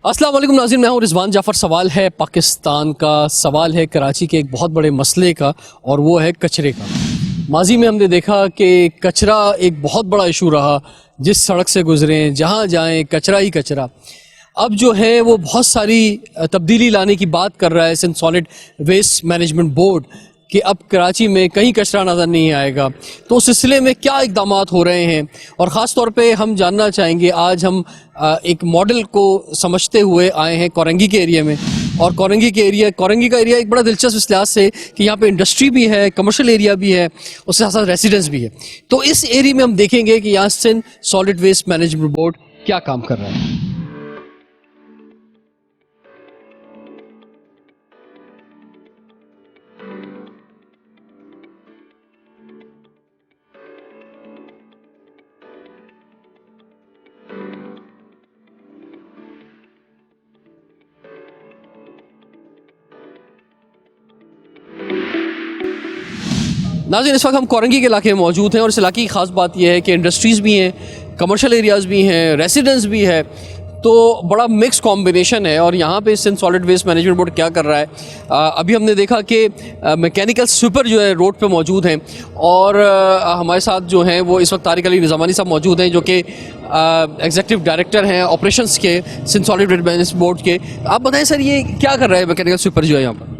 अस्सलाम वालेकुम नाज़रीन, मैं हूं रिजवान जाफ़र। सवाल है पाकिस्तान का, सवाल है कराची के एक बहुत बड़े मसले का, और वो है कचरे का। माजी में हमने देखा कि कचरा एक बहुत बड़ा इशू रहा। जिस सड़क से गुजरें, जहां जाएं, कचरा ही कचरा। अब जो है वो बहुत सारी तब्दीली लाने की बात कर रहा है सॉलिड वेस्ट मैनेजमेंट बोर्ड कि अब कराची में कहीं कचरा नज़र नहीं आएगा। तो उस सिलसिले में क्या इक़दाम हो रहे हैं, और ख़ास तौर पे हम जानना चाहेंगे। आज हम एक मॉडल को समझते हुए आए हैं कोरंगी के एरिया में, और कोरंगी का एरिया एक बड़ा दिलचस्प इस लिहाज से कि यहाँ पे इंडस्ट्री भी है, कमर्शियल एरिया भी है, उसके साथ साथ रेसिडेंस भी है। तो इस एरिया में हम देखेंगे कि यहाँ से सॉलिड वेस्ट मैनेजमेंट बोर्ड क्या काम कर रहा है। नाज़रीन, इस वक्त हम कोरंगी के इलाके में मौजूद हैं, और इस इलाके की ख़ास बात यह है कि इंडस्ट्रीज़ भी हैं, कमर्शियल एरियाज़ भी हैं, रेसिडेंस भी है। तो बड़ा मिक्स कॉम्बिनेशन है। और यहाँ पे Sindh solid waste management board क्या कर रहा है, अभी हमने देखा कि मैकेनिकल स्वीपर जो है रोड पे मौजूद हैं, और हमारे साथ जो हैं वो इस वक्त तारिक अली निज़ामानी साहब मौजूद हैं, जो कि एग्जीक्यूटिव डायरेक्टर हैं ऑपरेशंस के Sindh solid waste management board के। आप बताएं सर, ये क्या कर रहा है मैकेनिकल स्वीपर जो है यहाँ पर?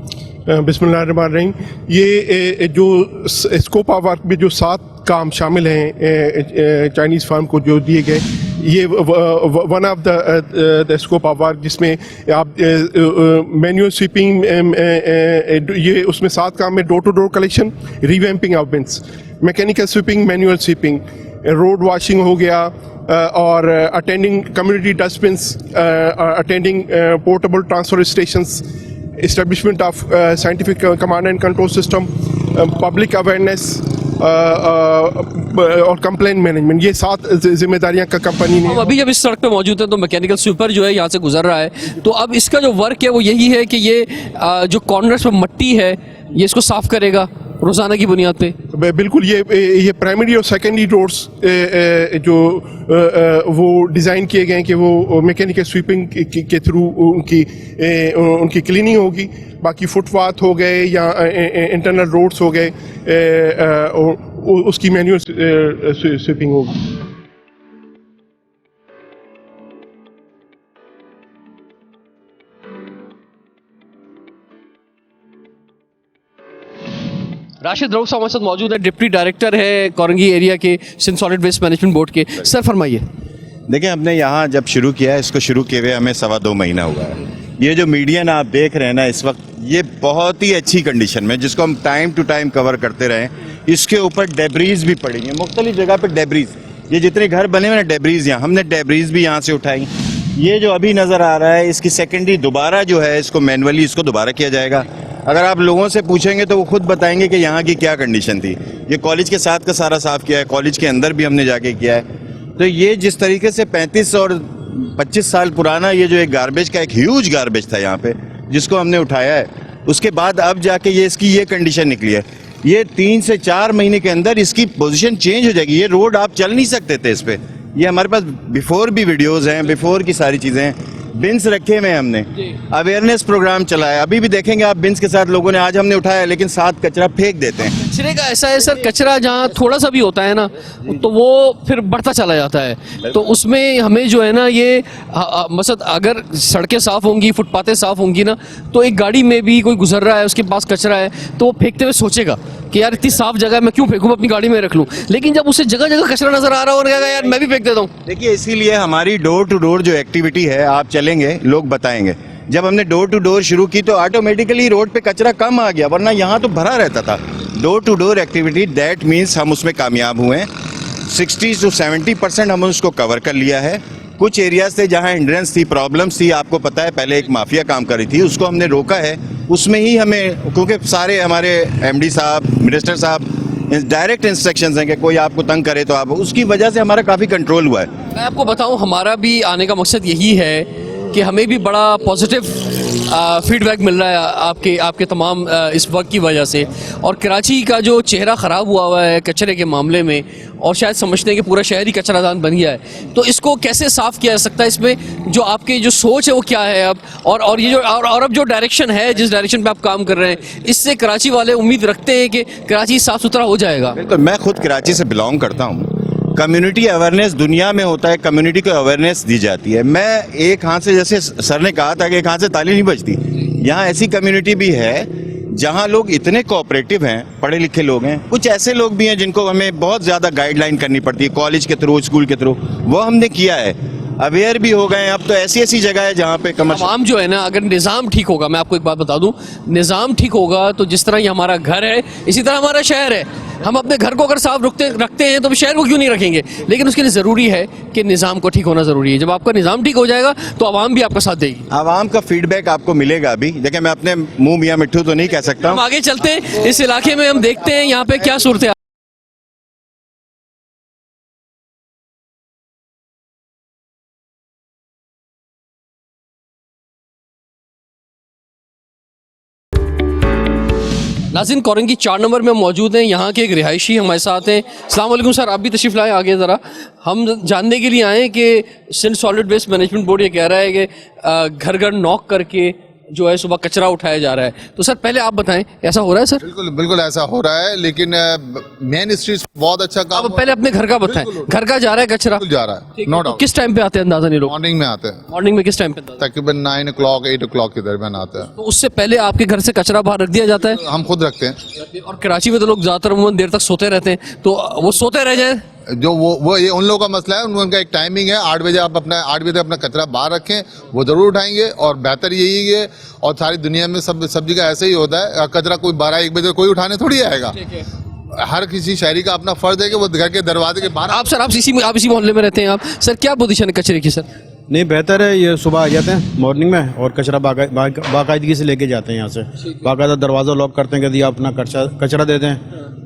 बिस्मिल्लाहिर्रहमानिर्रहीम। ये जो स्कोप ऑफ वर्क में जो 7 काम शामिल हैं चाइनीज़ फार्म को जो दिए गए, ये one of the scope of work, जिसमें आप मैनुअल स्वीपिंग, ये उसमें 7 काम में door to door collection, revamping of bins, mechanical sweeping, manual sweeping, road washing हो गया, और attending community dustbins, attending portable transfer stations, establishment of scientific command and control system, public awareness और complaint management. ये 7 जिम्मेदारियां का company ने। अभी जब इस सड़क पे मौजूद है तो मैकेनिकल स्वीपर जो है यहाँ से गुजर रहा है, तो अब इसका जो वर्क है वो यही है कि ये जो कॉर्नर्स पे मट्टी है ये इसको साफ करेगा रोजाना की बुनियाद पे। बिल्कुल, ये प्राइमरी और सेकेंडरी रोड्स जो वो डिज़ाइन किए गए हैं कि वो मैकेनिकल स्वीपिंग के थ्रू उनकी क्लीनिंग होगी। बाकी फुटपाथ हो गए या इंटरनल रोड्स हो गए, उसकी मैन्युअल स्वीपिंग होगी। राशिद रऊफ साहब हमारे साथ मौजूद है, डिप्टी डायरेक्टर है कोरंगी एरिया के Sindh solid waste management board के। सर फरमाइए। देखिए, हमने यहाँ जब शुरू किया है, इसको शुरू किए हुए हमें 2.25 महीना हुआ है। ये जो मीडियन आप देख रहे हैं ना इस वक्त, ये बहुत ही अच्छी कंडीशन में, जिसको हम टाइम टू टाइम कवर करते रहें। इसके ऊपर डेब्रीज भी पड़ी हैं, मुख्तलिफ जगह पर डेब्रीज, ये जितने घर बने हुए ना डेब्रीज, यहाँ हमने डेब्रीज भी यहाँ से उठाई। ये जो अभी नज़र आ रहा है, इसकी सेकेंडरी दोबारा जो है, इसको मैनुअली इसको दोबारा किया जाएगा। अगर आप लोगों से पूछेंगे तो वो खुद बताएंगे कि यहाँ की क्या कंडीशन थी। ये कॉलेज के साथ का सारा साफ़ किया है, कॉलेज के अंदर भी हमने जाके किया है। तो ये जिस तरीके से 35 और 25 साल पुराना ये जो एक गार्बेज का एक ह्यूज गार्बेज था यहाँ पे, जिसको हमने उठाया है, उसके बाद अब जाके ये इसकी ये कंडीशन निकली है। ये 3 से 4 महीने के अंदर इसकी पोजीशन चेंज हो जाएगी। ये रोड आप चल नहीं सकते थे इस पे। ये हमारे पास बिफोर भी वीडियोस हैं, बिफोर की सारी चीज़ें हैं। बिन्स रखे हुए हमने, अवेयरनेस प्रोग्राम चलाया। अभी भी देखेंगे आप, बिन्स के साथ लोगों ने, आज हमने उठाया लेकिन साथ कचरा फेंक देते हैं। कचरे का ऐसा है सर, कचरा जहाँ थोड़ा सा भी होता है ना तो वो फिर बढ़ता चला जाता है। तो उसमें हमें जो है ना ये मतलब अगर सड़कें साफ़ होंगी, फुटपाथें साफ़ होंगी ना, तो एक गाड़ी में भी कोई गुजर रहा है, उसके पास कचरा है, तो वो फेंकते हुए सोचेगा कि यार इतनी साफ जगह मैं क्यों फेंकूं, अपनी गाड़ी में रख लूं। लेकिन जब उसे जगह जगह कचरा नजर आ रहा होगा, यार मैं भी फेंक देता हूं। देखिए, इसीलिए हमारी डोर टू डोर जो एक्टिविटी है, आप चलेंगे लोग बताएंगे। जब हमने डोर टू डोर शुरू की तो ऑटोमेटिकली रोड पे कचरा कम आ गया, वरना यहाँ तो भरा रहता था। Door to door activity, that means हम उसमें कामयाब हुए। 60 से 70% हमने उसको कवर कर लिया है। कुछ एरियाज थे जहाँ हिंड्रेंस थी, प्रॉब्लम्स थी, आपको पता है पहले एक माफिया काम कर रही थी, उसको हमने रोका है। उसमें ही हमें, क्योंकि सारे हमारे एमडी साहब, मिनिस्टर साहब डायरेक्ट इंस्ट्रक्शंस हैं कि कोई आपको तंग करे तो आप, उसकी वजह से हमारा काफ़ी कंट्रोल हुआ है। मैं आपको बताऊं, हमारा भी आने का मकसद यही है कि हमें भी बड़ा पॉजिटिव फीडबैक मिल रहा है आपके आपके तमाम इस वक्त की वजह से, और कराची का जो चेहरा ख़राब हुआ है कचरे के मामले में, और शायद समझते हैं कि पूरा शहर ही कचरादान बन गया है, तो इसको कैसे साफ़ किया जा सकता है? इसमें जो आपकी जो सोच है वो क्या है अब, और ये जो और अब जो डायरेक्शन है, जिस डायरेक्शन पे आप काम कर रहे हैं, इससे कराची वाले उम्मीद रखते हैं कि कराची साफ़ सुथरा हो जाएगा? बिल्कुल, मैं खुद कराची से बिलोंग करता हूँ। कम्युनिटी अवेयरनेस दुनिया में होता है, कम्युनिटी को अवेयरनेस दी जाती है। मैं एक हाथ से, जैसे सर ने कहा था कि एक हाथ से ताली नहीं बजती, यहाँ ऐसी कम्युनिटी भी है जहाँ लोग इतने कोऑपरेटिव हैं, पढ़े लिखे लोग हैं। कुछ ऐसे लोग भी हैं जिनको हमें बहुत ज़्यादा गाइडलाइन करनी पड़ती है, कॉलेज के थ्रू, स्कूल के थ्रू, वो हमने किया है, अवेयर भी हो गए हैं। अब तो ऐसी ऐसी जगह है जहाँ पे कमर्शियल आवाम जो है ना, अगर निज़ाम ठीक होगा, मैं आपको एक बात बता दूं, निज़ाम ठीक होगा तो जिस तरह ये हमारा घर है, इसी तरह हमारा शहर है। हम अपने घर को अगर साफ रखते हैं तो शहर को क्यों नहीं रखेंगे? लेकिन उसके लिए ज़रूरी है कि निज़ाम को ठीक होना ज़रूरी है। जब आपका निज़ाम ठीक हो जाएगा तो आवाम भी आपका साथ देगी। आवाम का फीडबैक आपको मिलेगा। अभी देखिए, मैं अपने मुंह मियाँ मिट्ठू तो नहीं कह सकता हम हूँ। आगे चलते हैं, इस इलाके में हम देखते हैं यहाँ पे क्या सूरत है। नाज़रीन, कोरंगी 4 नंबर में मौजूद हैं। यहाँ के एक रिहायशी हमारे साथ हैं। अस्सलाम वालेकुम सर, आप भी तशरीफ़ लाएँ आगे ज़रा। हम जानने के लिए आए हैं कि Sindh solid waste management board ये कह रहा है कि घर घर नॉक करके जो है सुबह कचरा उठाया जा रहा है। तो सर पहले आप बताएं, ऐसा हो रहा है सर? बिल्कुल बिल्कुल ऐसा हो रहा है, लेकिन मेन स्ट्रीट बहुत अच्छा काम आप पहले अपने घर का बताएं, घर का जा रहा है कचरा? जा रहा है, नो तो डाउट। किस टाइम पे आते हैं अंदाज़ा नहीं लोग? मॉर्निंग में आते हैं, मॉर्निंग में किस टाइम पे? तकरीबन 9 o'clock 8 o'clock के दरमियान आते हैं। तो उससे पहले आपके घर से कचरा बाहर रख दिया जाता है? हम खुद रखते हैं। और कराची में तो लोग ज़्यादातर अमूमन देर तक सोते रहते हैं, तो वो सोते रह जाए। जो वो ये उन लोगों का मसला है, उनका एक टाइमिंग है, 8 बजे आप 8 बजे तक अपना कचरा बाहर रखें, वो जरूर उठाएंगे। और बेहतर यही है, और सारी दुनिया में सब जगह ऐसे ही होता है, कचरा कोई 12-1 बजे कोई उठाने थोड़ी आएगा। हर किसी शहरी का अपना फर्ज है कि वो घर के दरवाजे के बाहर। आप इसी मोहल्ले में रहते हैं आप सर, क्या पोजीशन है कचरे की सर? नहीं, बेहतर है, ये सुबह आ जाते हैं मॉर्निंग में और कचरा बाकायदगी से लेके जाते हैं यहाँ से। बाकायदा दरवाज़ा लॉक करते हैं कि आप अपना कचरा दे दें।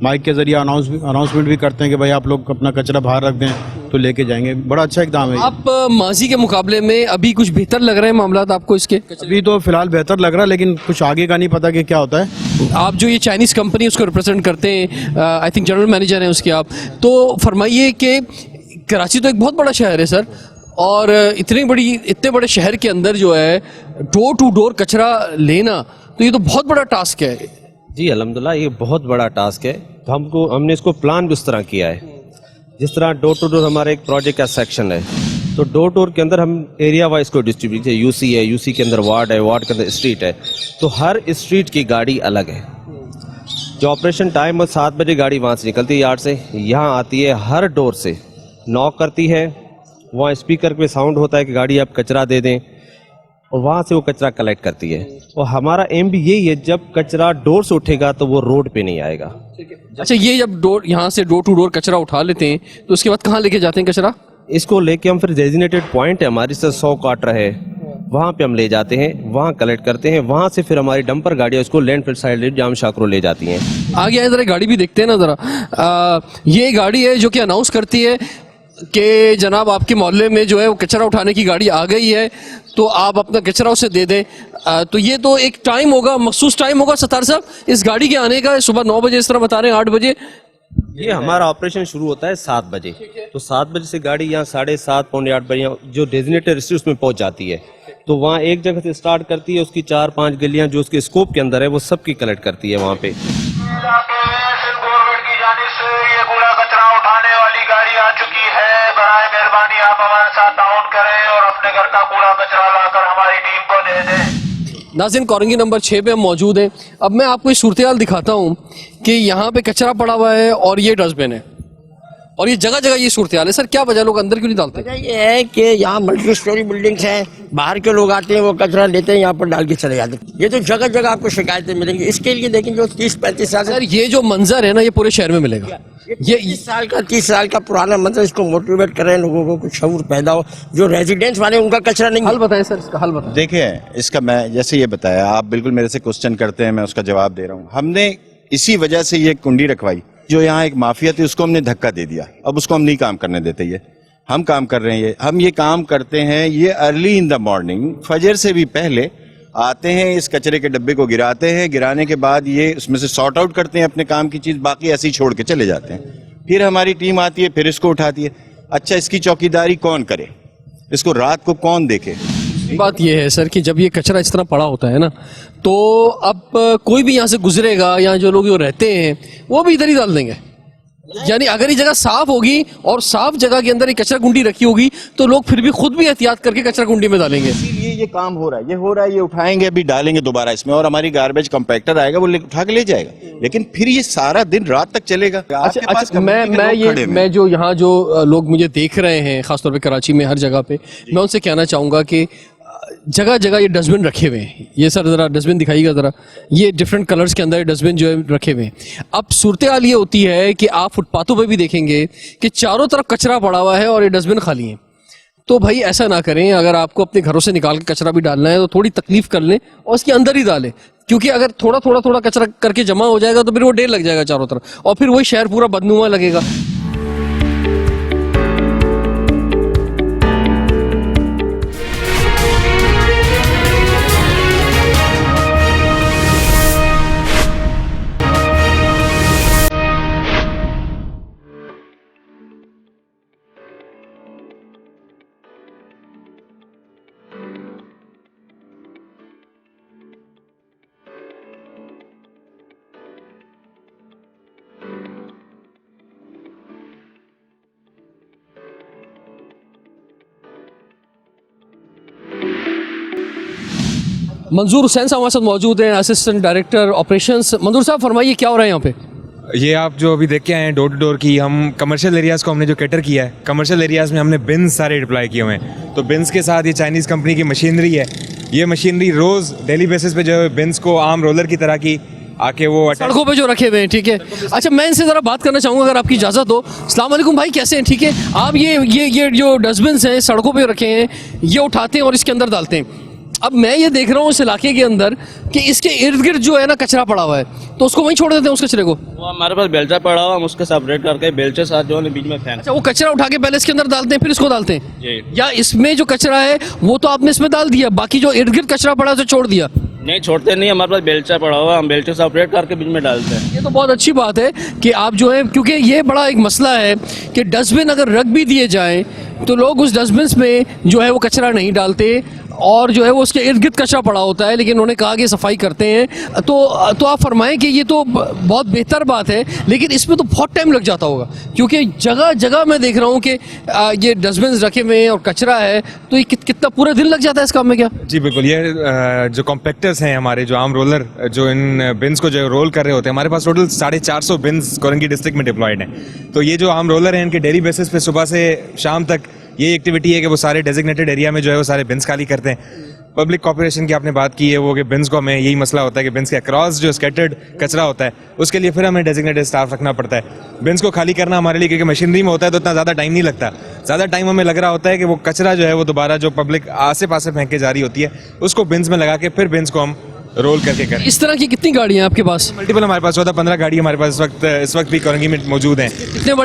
माइक के जरिए अनाउंसमेंट भी करते हैं कि भाई आप लोग अपना कचरा बाहर रख दें, तो लेके जाएंगे। बड़ा अच्छा इकदाम है। आप माजी के मुकाबले में अभी कुछ बेहतर लग रहे हैं मामला आपको इसके? अभी तो फिलहाल बेहतर लग रहा है, लेकिन कुछ आगे का नहीं पता कि क्या होता है। आप जो ये चाइनीज़ कंपनी उसको रिप्रेजेंट करते हैं, आई थिंक जनरल मैनेजर हैं उसके आप, तो फरमाइए कि कराची तो एक बहुत बड़ा शहर है सर, और इतने बड़े शहर के अंदर जो है डोर टू डोर कचरा लेना, तो ये तो बहुत बड़ा टास्क है। जी अल्हम्दुलिल्लाह, ये बहुत बड़ा टास्क है। तो हमने इसको प्लान भी उस तरह किया है, जिस तरह डोर टू डोर हमारा एक प्रोजेक्ट का सेक्शन है, तो डोर टू डोर के अंदर हम एरिया वाइज को डिस्ट्रीब्यूट है। यूसी है, यूसी के अंदर वार्ड है, वार्ड के अंदर स्ट्रीट है, तो हर स्ट्रीट की गाड़ी अलग है। जो ऑपरेशन टाइम है 7 बजे गाड़ी वहाँ से निकलती है यार्ड से, यहाँ आती है, हर डोर से नॉक करती है, वहाँ स्पीकर पे साउंड होता है कि गाड़ी आप कचरा दे दें, और वहाँ से वो कचरा कलेक्ट करती है। और हमारा एम भी यही है, जब कचरा डोर से उठेगा तो वो रोड पे नहीं आएगा। अच्छा, ये जब यहाँ से डोर टू डोर कचरा उठा लेते हैं तो उसके बाद कहाँ लेके जाते हैं कचरा? इसको लेके हम फिर डेजिनेटेड पॉइंट है हमारी से 100 क्वार्टर है, वहाँ पे हम ले जाते हैं, वहाँ कलेक्ट करते हैं, वहाँ से फिर हमारी डंपर गाड़ियाँ उसको लैंडफिल साइड जाम शाकरो ले जाती हैं। आगे आए जरा गाड़ी भी देखते हैं ना ज़रा। ये गाड़ी है जो कि अनाउंस करती है कि जनाब आपके मोहल्ले में जो है वो कचरा उठाने की गाड़ी आ गई है, तो आप अपना कचरा उसे दे दें। तो ये तो एक टाइम होगा, मखसूस टाइम होगा सत्तार साहब इस गाड़ी के आने का? सुबह 9 बजे इस तरह बता रहे हैं, 8 बजे? ये हमारा ऑपरेशन शुरू होता है 7 बजे, तो 7 बजे से गाड़ी यहाँ 7:30 पौने 8 बजे जो डेजिनेटेड स्ट्रीट उसमें पहुँच जाती है। तो वहाँ एक जगह से स्टार्ट करती है, उसकी 4-5 गलियाँ जो उसके स्कोप के अंदर है वो सबकी कलेक्ट करती है वहाँ पे। गवर्नमेंट की जानिब से ये कूड़ा कचरा उठाने वाली गाड़ी आ चुकी है। बराए मेहरबानी आप हमारे साथ ताउन करें और अपने घर का कूड़ा कचरा लाकर हमारी टीम को दे दें। नाज़रीन, कोरंगी नंबर 6 पे हम मौजूद हैं। अब मैं आपको इस सूरत हाल दिखाता हूँ कि यहाँ पे कचरा पड़ा हुआ है और ये डस्टबिन है, और ये जगह जगह ये सूरत हाल है। सर क्या वजह, लोग अंदर क्यों नहीं डालते? वजह ये है कि यहाँ मल्टी स्टोरी बिल्डिंग्स हैं, बाहर के लोग आते हैं, वो कचरा लेते हैं, यहाँ पर डाल के चले जाते हैं। ये तो जगह जगह आपको शिकायतें मिलेंगी। इसके लिए देखें जो 30-35 साल सर ये जो मंजर है ना, ये पूरे शहर में मिलेगा। ये 30 साल का पुराना मंजर, इसको मोटिवेट करें, लोगों को कुछ शऊर पैदा हो। जो रेजिडेंट्स वाले उनका कचरा नहीं। हल बताएं सर, इसका हल बताएं। देखिए, इसका मैं जैसे ये बताया, आप बिल्कुल मेरे से क्वेश्चन करते हैं, मैं उसका जवाब दे रहा हूँ। हमने इसी वजह से ये कुंडी रखवाई। जो यहाँ एक माफिया थी उसको हमने धक्का दे दिया, अब उसको हम नहीं काम करने देते। ये हम काम कर रहे हैं, हम ये काम करते हैं ये अर्ली इन द मॉर्निंग, फजर से भी पहले आते हैं, इस कचरे के डब्बे को गिराते हैं, गिराने के बाद ये उसमें से सॉर्ट आउट करते हैं अपने काम की चीज़, बाकी ऐसे ही छोड़ के चले जाते हैं। फिर हमारी टीम आती है, फिर इसको उठाती है। अच्छा, इसकी चौकीदारी कौन करे, इसको रात को कौन देखे? बात ये है सर कि जब ये कचरा इस तरह पड़ा होता है ना, तो अब कोई भी यहाँ से गुजरेगा, यहाँ जो लोग रहते हैं वो भी इधर ही डाल देंगे। यानी अगर ये जगह साफ होगी और साफ जगह के अंदर एक कचरा कुंडी रखी होगी तो लोग फिर भी खुद भी एहतियात करके कचरा कुंडी में डालेंगे। इसीलिए ये काम हो रहा है, ये उठाएंगे, अभी डालेंगे दोबारा इसमें, और हमारी गार्बेज कंपैक्टर आएगा, वो उठा के ले जाएगा। लेकिन फिर ये सारा दिन रात तक चलेगा। अच्छा, मैं जो यहाँ जो लोग मुझे देख रहे हैं, खासतौर पे कराची में हर जगह पे, मैं उनसे कहना चाहूँगा कि जगह जगह ये डस्टबिन रखे हुए हैं। ये सर ज़रा डस्टबिन दिखाइएगा ज़रा, ये डिफरेंट कलर्स के अंदर डस्टबिन जो है रखे हुए हैं। अब सूरत हाल ये होती है कि आप फुटपाथों पे भी देखेंगे कि चारों तरफ कचरा पड़ा हुआ है और ये डस्टबिन खाली है। तो भाई ऐसा ना करें, अगर आपको अपने घरों से निकाल के कचरा भी डालना है तो थोड़ी तकलीफ कर लें और उसके अंदर ही डालें, क्योंकि अगर थोड़ा कचरा करके जमा हो जाएगा तो फिर वो ढेर लग जाएगा चारों तरफ और फिर वही शहर पूरा बदनुमा लगेगा। मंजूर हुसैन साहब हमारे साथ मौजूद हैं, असिस्टेंट डायरेक्टर ऑपरेशंस। मंजूर साहब फरमाइए क्या हो रहा है यहाँ पे? ये आप जो अभी देख के आए हैं डोर टू डोर की, हम कमर्शियल एरियाज़ को हमने जो कैटर किया है, कमर्शियल एरियाज़ में हमने बिन्स सारे डिप्लॉय किए हुए हैं। तो बिन्स के साथ ये चाइनीज़ कंपनी की मशीनरी है, ये मशीनरी रोज़ डेली बेसिस पे जो है बिन्स को आम रोलर की तरह की आके वो सड़कों पे जो रखे हुए हैं, ठीक है। अच्छा, मैं इनसे ज़रा बात करना चाहूँगा अगर आपकी इजाज़त हो। अस्सलाम वालेकुम भाई, कैसे हैं? ठीक है। आप ये जो डस्टबिन हैं सड़कों पे रखे हैं, ये उठाते हैं और इसके अंदर डालते हैं। अब मैं ये देख रहा हूँ इस इलाके के अंदर कि इसके इर्द गिर्द जो है ना कचरा पड़ा हुआ है, तो उसको वहीं छोड़ देते हैं उस कचरे को। वो हमारे पास बेलचा पड़ा हुआ, हम उसके सेपरेट करके बेलचे साथ जो है बीच में फेंक। अच्छा, वो कचरा उठा के पहले इसके अंदर डालते हैं फिर इसको डालते हैं जी। या इसमें जो कचरा है वो तो आपने इसमें डाल दिया, बाकी जो इर्द गिर्द कचरा पड़ा है उसे छोड़ दिया? नहीं, छोड़ते नहीं, हमारे पास बेलचा पड़ा हुआ, हम बेलचे सेपरेट करके बीच में डालते हैं। ये तो बहुत अच्छी बात है कि आप जो है, क्योंकि ये बड़ा एक मसला है कि डस्टबिन अगर रख भी दिए जाएं तो लोग उस डस्टबिन में जो है वो कचरा नहीं डालते और जो है वो उसके इर्द गिर्द कचरा पड़ा होता है, लेकिन उन्होंने कहा कि सफाई करते हैं। तो आप फरमाएं कि ये तो बहुत बेहतर बात है, लेकिन इसमें तो बहुत टाइम लग जाता होगा, क्योंकि जगह जगह मैं देख रहा हूँ कि ये डस्टबिन रखे हुए हैं और कचरा है, तो ये कितना पूरा दिन लग जाता है इस काम में क्या? जी बिल्कुल, ये जो कॉम्पैक्टर्स हैं हमारे, जो आम रोलर जो इन बिन्स को जो रोल कर रहे होते हैं, हमारे पास टोटल 450 बिन्स कोरंगी डिस्ट्रिक्ट में डिप्लॉयड हैं। तो ये जो आम रोलर हैं, इनके डेली बेसिस पे सुबह से शाम तक ये एक्टिविटी है कि वो सारे डेजिग्नेटेड एरिया में जो है वो सारे बिन्स खाली करते हैं। पब्लिक कॉर्पोरेशन की आपने बात की है, वो कि बिन्स को हमें यही मसला होता है कि बिन्स के अक्रॉस जो स्कैटर्ड कचरा होता है उसके लिए फिर हमें डेजिग्नेटेड स्टाफ रखना पड़ता है। बिन्स को खाली करना हमारे लिए, क्योंकि मशीनरी में होता है तो इतना ज़्यादा टाइम नहीं लगता, ज़्यादा टाइम हमें लग रहा होता है कि वो कचरा जो है वो दोबारा जो पब्लिक आसे पासे फेंक के जा रही होती है उसको बिन्स में लगा के फिर बिन्स को हम रोल करके करें। इस तरह की कितनी गाड़ियाँ आपके पास? मल्टीपल हमारे पास 14-15 गाड़ी हमारे पास इस वक्त भी कोरंगी में मौजूद हैं।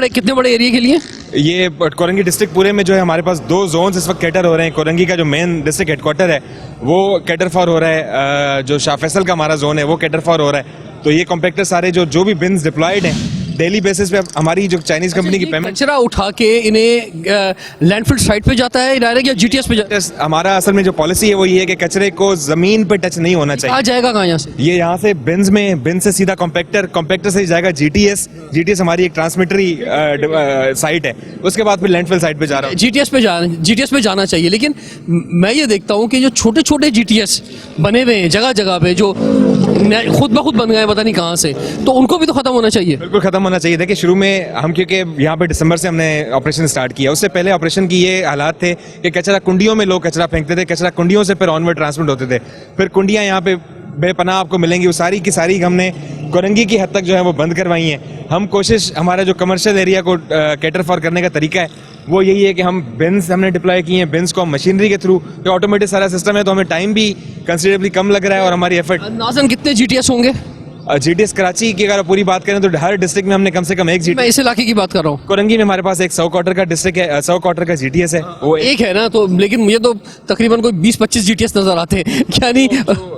कितने बड़े एरिया के लिए? ये कोरंगी डिस्ट्रिक्ट पूरे में जो है हमारे पास 2 जोन्स इस वक्त कैटर हो रहे हैं। कोरंगी का जो मेन डिस्ट्रिक्ट हेडक्वार्टर है वो कैटर फॉर हो रहा है, जो शाह फैसल का हमारा जोन है वो कैटर फॉर हो रहा है। तो ये कॉम्पैक्टर सारे जो भी बिन्स डिप्लॉयड हैं डेली बेसिस पे हमारी जो चाइनीज कंपनी की पेमेंट, कचरा उठा के इन्हें लैंडफिल साइट पे जाता है डायरेक्ट या जीटीएस पे जाता है? हमारा असल में जो पॉलिसी है वो ये है कि कचरे को जमीन पे टच नहीं होना चाहिए। आ जाएगा कहाँ यहाँ से? ये यहाँ से बिन से सीधा कॉम्पैक्टर से जाएगा जीटीएस हमारी एक ट्रांसमिटरी साइट है, उसके बाद फिर लैंडफिल साइट पे जा रहा है। जीटीएस पे जाना चाहिए, लेकिन मैं ये देखता हूँ कि जो छोटे छोटे जीटीएस बने हुए हैं जगह जगह पे, जो खुद ब खुद बन गए पता नहीं कहाँ से, तो उनको भी तो खत्म होना चाहिए। बिल्कुल खत्म होना चाहिए। देखिए शुरू में हम, क्योंकि यहाँ पे दिसंबर से हमने ऑपरेशन स्टार्ट किया, उससे पहले ऑपरेशन की ये हालात थे कि कचरा कुंडियों में लोग कचरा फेंकते थे, कचरा कुंडियों से फिर ऑनवर्ड ट्रांसमिट होते थे, फिर कुंडियाँ यहाँ पे बेपनाह आपको मिलेंगी, वो सारी की सारी हमने कोरंगी की हद तक जो है वो बंद करवाई हैं। हम कोशिश, हमारा जो कमर्शियल एरिया को कैटर फॉर करने का तरीका है वो यही है कि हम बिन्स हमने डिप्लॉय किए हैं, बिन्स को हम मशीनरी के थ्रू, जो ऑटोमेटिक सारा सिस्टम है, तो हमें टाइम भी कंसिडरेबली कम लग रहा है और हमारी एफर्ट। नाज़न कितने जीटीएस होंगे? जीटीएस कराची की अगर पूरी बात करें तो हर डिस्ट्रिक्ट में हमने कम से कम एक मैं जीटीएस, इस इलाके की बात कर रहा हूँ। कोरंगी में हमारे पास एक 100 क्वार्टर का डिस्ट्रिक्ट है, 100 क्वार्टर का जीटीएस है, वो एक है ना, तो लेकिन मुझे तो तकरीबन कोई 20-25 जीटीएस नजर आते हैं क्या नहीं?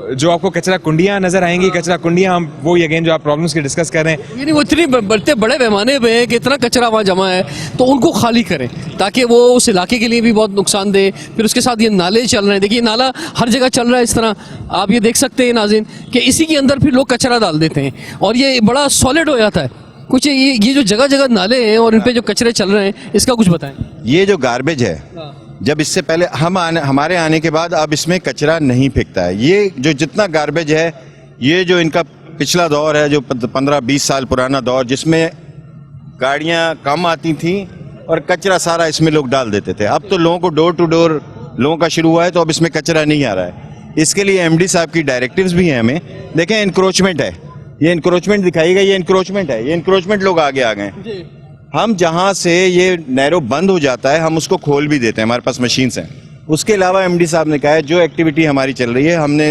जो आपको कचरा कुंडियां नजर आएंगी, कचरा कुंडियां हम वो अगेन जो आप प्रॉब्लम्स की डिस्कस कर रहे हैं, यानी वो इतनी बढ़ते बड़े पैमाने पे है कि इतना कचरा वहाँ जमा है, तो उनको खाली करें ताकि वो उस इलाके के लिए भी बहुत नुकसान दे। फिर उसके साथ ये नाले चल रहे हैं, देखिए नाला हर जगह चल रहा है इस तरह, आप ये देख सकते हैं नाज़रीन कि इसी के अंदर फिर लोग कचरा डाल देते हैं और ये बड़ा सॉलिड हो जाता है कुछ। ये जो जगह जगह नाले हैं और इन पे जो कचरे चल रहे हैं, इसका कुछ बताएं। ये जो गार्बेज है, जब इससे पहले हमारे आने के बाद अब इसमें कचरा नहीं फेंकता है। ये जो जितना गार्बेज है, ये जो इनका पिछला दौर है, जो 15-20 साल पुराना दौर, जिसमें गाड़ियां कम आती थी और कचरा सारा इसमें लोग डाल देते थे। अब तो लोगों को डोर टू डोर लोगों का शुरू हुआ है, तो अब इसमें कचरा नहीं आ रहा है। इसके लिए एमडी साहब की डायरेक्टिव्स भी हैं हमें। देखें, इंक्रोचमेंट है, ये इंक्रोचमेंट दिखाई गई, ये इंक्रोचमेंट है, ये इंक्रोचमेंट लोग आगे आ गए। हम जहां से ये नैरो बंद हो जाता है, हम उसको खोल भी देते हैं, हमारे पास मशीन्स हैं। उसके अलावा एमडी साहब ने कहा है जो एक्टिविटी हमारी चल रही है, हमने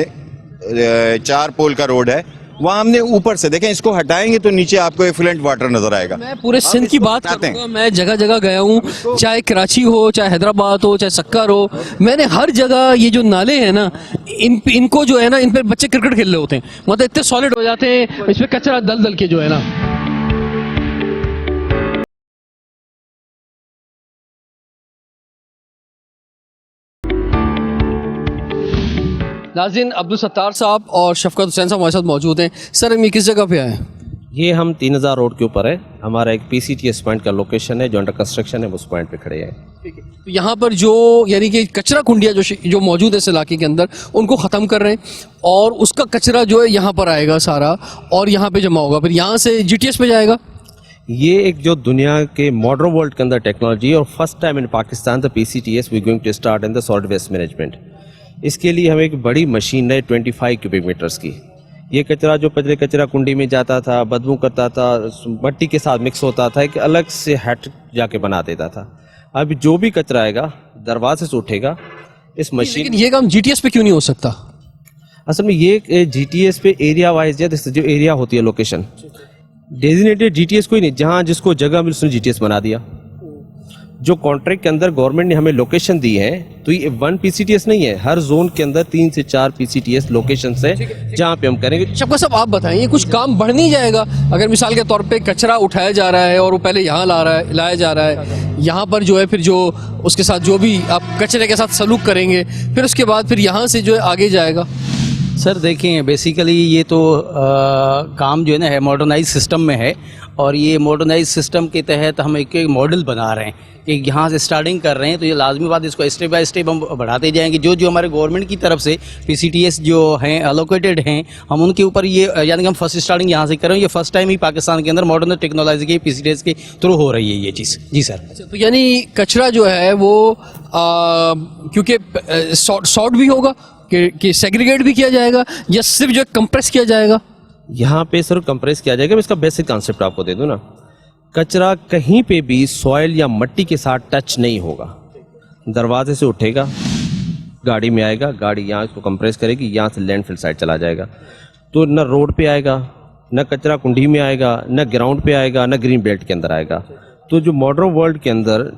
4 पोल का रोड है, वहाँ हमने ऊपर से, देखें इसको हटाएंगे तो नीचे आपको एफ्लुएंट वाटर नजर आएगा। मैं पूरे सिंध की बात करूंगा, मैं जगह जगह गया हूँ, चाहे कराची हो, चाहे हैदराबाद हो, चाहे सक्कर हो, मैंने हर जगह ये जो नाले हैं ना, इनको जो है ना, इन पे बच्चे क्रिकेट खेल रहे होते हैं, मतलब इतने सॉलिड हो जाते हैं, इसमें कचरा दल दल के जो है ना। नाज़रीन, अब्दुल सत्तार साहब और शफकत हुसैन साहब हमारे साथ मौजूद हैं। सर, हम ये किस जगह पे आए हैं? ये हम 3000 रोड के ऊपर है, हमारा एक पीसीटीएस पॉइंट का लोकेशन है जो अंडर कंस्ट्रक्शन है, उस पॉइंट पे खड़े हैं। तो यहाँ पर जो यानी कि कचरा कुंडिया जो मौजूद है इस इलाके के अंदर, उनको ख़त्म कर रहे हैं और उसका कचरा जो है यहाँ पर आएगा सारा और यहाँ पे जमा होगा, फिर यहाँ से जीटीएस पे जाएगा। ये एक जो दुनिया के मॉडर्न वर्ल्ड के अंदर टेक्नोलॉजी है और first time in Pakistan the PCTS we going to start in the solid waste management. इसके लिए हमें एक बड़ी मशीन है 25 क्यूबिक मीटर्स की। ये कचरा जो पहले कचरा कुंडी में जाता था, बदबू करता था, मट्टी के साथ मिक्स होता था, एक अलग से हट जाके बना देता था। अब जो भी कचरा आएगा दरवाजे से उठेगा इस मशीन। लेकिन ये काम जीटीएस पे क्यों नहीं हो सकता? असल में ये जीटीएस पे एरिया वाइज है, जो एरिया होती है लोकेशन डेजिग्नेटेड जीटीएस कोई नहीं, जहाँ जिसको जगह मिली उसने जीटीएस बना दिया। जो कॉन्ट्रैक्ट के अंदर गवर्नमेंट ने हमें लोकेशन दी है, तो ये 1 पीसीटीएस नहीं है, हर जोन के अंदर 3 से 4 पीसीटीएस लोकेशन है जहाँ पे हम करेंगे। शफकत साहब, आप बताएं, कुछ काम बढ़ नहीं जाएगा अगर मिसाल के तौर पे कचरा उठाया जा रहा है और वो पहले यहाँ लाया जा रहा है, यहाँ पर जो है फिर जो उसके साथ जो भी आप कचरे के साथ सलूक करेंगे, फिर उसके बाद फिर यहाँ से जो है आगे जाएगा। सर देखिए, बेसिकली ये तो काम जो है ना, है मॉडर्नाइज सिस्टम में है और ये मॉडर्नाइज सिस्टम के तहत हम एक मॉडल बना रहे हैं कि यहाँ से स्टार्टिंग कर रहे हैं, तो ये लाजमी बात, इसको स्टेप बाय स्टेप हम बढ़ाते जाएंगे। जो जो हमारे गवर्नमेंट की तरफ से पीसीटीएस जो हैं अलोकेटेड हैं, हम उनके ऊपर ये यानी कि हम फर्स्ट स्टार्टिंग यहाँ से कर रहे हैं। ये फर्स्ट टाइम ही पाकिस्तान के अंदर मॉडर्न टेक्नोलॉजी के पीसीटीएस के थ्रू हो रही है ये चीज़। जी सर। तो यानी कचरा जो है वो क्योंकि सॉर्ट भी होगा कि सेग्रीगेट भी किया जाएगा या सिर्फ जो कंप्रेस किया जाएगा? यहाँ पे सिर्फ कंप्रेस किया जाएगा। मैं इसका बेसिक कॉन्सेप्ट आपको दे दूँ ना, कचरा कहीं पे भी सॉइल या मट्टी के साथ टच नहीं होगा, दरवाजे से उठेगा, गाड़ी में आएगा, गाड़ी यहाँ इसको कंप्रेस करेगी, यहाँ से लैंडफिल साइड चला जाएगा। तो न रोड पे आएगा, न कचरा कुंडी में आएगा, न ग्राउंड पे आएगा, न ग्रीन बेल्ट के अंदर आएगा। तो जो मॉडर्न वर्ल्ड के अंदर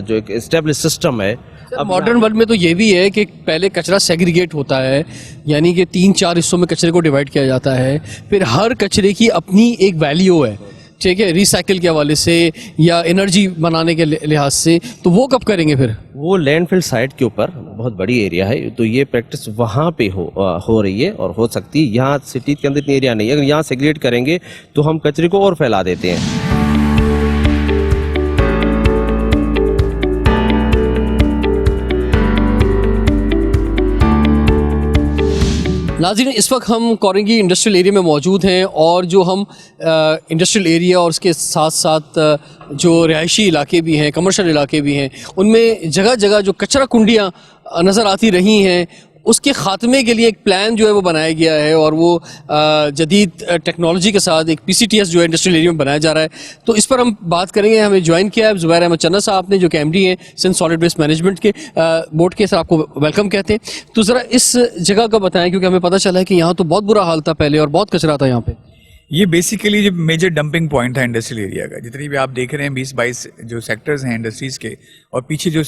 जो एक एस्टेब्लिश सिस्टम है, अब मॉडर्न वर्ल्ड में तो ये भी है कि पहले कचरा सेग्रीगेट होता है, यानी कि 3-4 हिस्सों में कचरे को डिवाइड किया जाता है, फिर हर कचरे की अपनी एक वैल्यू है, ठीक है, रिसाइकिल के हवाले से या एनर्जी बनाने के लिहाज से। तो वो कब करेंगे फिर? वो लैंडफिल साइट के ऊपर बहुत बड़ी एरिया है, तो ये प्रैक्टिस वहाँ पे हो रही है और हो सकती है। यहाँ सिटी के अंदर इतनी एरिया नहीं है, अगर यहाँ सेग्रीगेट करेंगे तो हम कचरे को और फैला देते हैं। नाज़रीन, इस वक्त हम कोरंगी इंडस्ट्रियल एरिया में मौजूद हैं और जो हम इंडस्ट्रियल एरिया और उसके साथ साथ जो रिहायशी इलाके भी हैं, कमर्शियल इलाके भी हैं, उनमें जगह जगह जो कचरा कुंडियाँ नज़र आती रही हैं उसके खात्मे के लिए एक प्लान जो है वो बनाया गया है और वो जदीद टेक्नोलॉजी के साथ एक PCTS जो है इंडस्ट्रियल एरिया में बनाया जा रहा है। तो इस पर हम बात करेंगे। हमें ज्वाइन किया है ज़ुबैर अहमद चन्ना साहब ने, जो कि MD हैं सिंध सॉलिड वेस्ट मैनेजमेंट के बोर्ड के। सर, आपको वेलकम कहते हैं। तो ज़रा इस जगह का बताएं, क्योंकि हमें पता चला है कि यहाँ तो बहुत बुरा हाल था पहले और बहुत कचरा था यहाँ पे। ये बेसिकली जो मेजर डंपिंग पॉइंट था इंडस्ट्रियल एरिया का, जितनी भी आप देख रहे हैं 20-22 जो सेक्टर्स हैं इंडस्ट्रीज़ के, और पीछे जो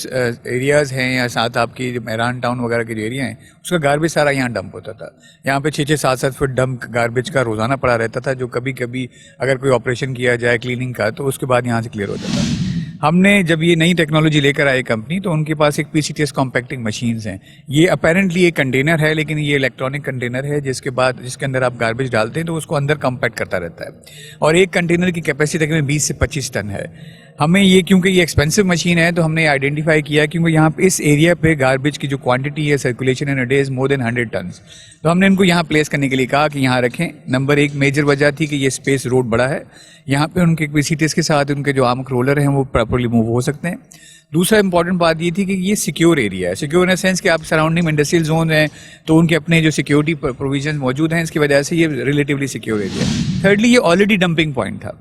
एरियाज़ हैं या साथ आपकी जो मैरान टाउन वगैरह के जो एरिया हैं, उसका गार्बेज सारा यहाँ डंप होता था। यहाँ पे 6-6, 7-7 फुट डंप गार्बेज का रोज़ाना पड़ा रहता था, जो कभी कभी अगर कोई ऑपरेशन किया जाए क्लीनिंग का तो उसके बाद यहाँ से क्लियर हो जाता था। हमने जब ये नई टेक्नोलॉजी लेकर आए कंपनी, तो उनके पास एक PCTS कॉम्पैक्टिंग मशीन्स हैं। ये अपेरेंटली एक कंटेनर है, लेकिन ये इलेक्ट्रॉनिक कंटेनर है, जिसके अंदर आप गार्बेज डालते हैं तो उसको अंदर कॉम्पैक्ट करता रहता है। और एक कंटेनर की कैपेसिटी तकरीबन 20 से 25 टन है। हमें ये, क्योंकि ये एक्सपेंसिव मशीन है, तो हमने आइडेंटिफाई किया क्योंकि यहाँ पे इस एरिया पे गार्बेज की जो क्वांटिटी है circulation in a day is more than 100 tons. तो हमने इनको यहाँ प्लेस करने के लिए कहा कि यहाँ रखें। नंबर एक मेजर वजह थी कि ये स्पेस रोड बड़ा है, यहाँ पे उनके PCTS के साथ उनके जो आर्म रोलर हैं वो प्रॉपर्ली मूव हो सकते हैं। दूसरा इंपॉर्टेंट बात ये थी कि ये सिक्योर एरिया है। सिक्योर इन द सेंस कि आप सराउंडिंग में इंडस्ट्रियल जोन हैं तो उनके अपने जो सिक्योरिटी प्रोविजन मौजूद हैं, इसकी वजह से ये रिलेटिवली सिक्योर एरिया है। थर्डली, ये ऑलरेडी डंपिंग पॉइंट था।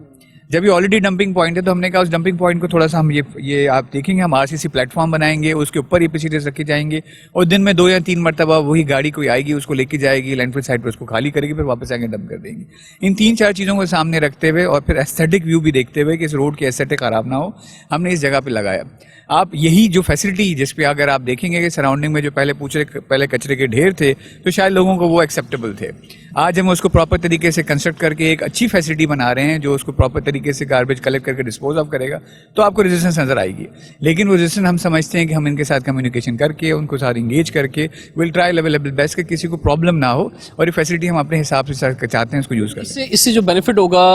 जब ये ऑलरेडी डंपिंग पॉइंट है तो हमने कहा उस डंपिंग पॉइंट को थोड़ा सा हम ये आप देखेंगे, हम RCC प्लेटफॉर्म बनाएंगे, उसके ऊपर ये PCTS रखे जाएंगे और दिन में 2 या 3 मरतबा वही गाड़ी कोई आएगी, उसको लेके जाएगी लैंडफिल साइड पर, उसको खाली करेगी, फिर वापस आएंगे डंप कर देंगे। इन 3-4 चीज़ों को सामने रखते हुए और फिर एस्थेटिक व्यू भी देखते हुए कि इस रोड की एस्थेटिक खराब ना हो, हमने इस जगह पर लगाया। आप यही जो फैसिलिटी जिस पे अगर आप देखेंगे कि सराउंडिंग में जो पहले कचरे के ढेर थे, तो शायद लोगों को वो एक्सेप्टेबल थे। आज हम उसको प्रॉपर तरीके से कंस्ट्रक्ट करके एक अच्छी फैसिलिटी बना रहे हैं जो उसको प्रॉपर तरीके से गार्बेज कलेक्ट करके डिस्पोज ऑफ करेगा, तो आपको रेजिस्टेंस नजर आएगी। लेकिन वो रेजिस्टेंस हम समझते हैं कि हम इनके साथ कम्युनिकेशन करके, उनको साथ इंगेज करके, विल ट्राई अवेलेबल बेस्ट कि किसी को प्रॉब्लम ना हो और ये फैसिलिटी हम अपने हिसाब से चाहते हैं उसको यूज़ करें। इससे जो बेनिफिट होगा,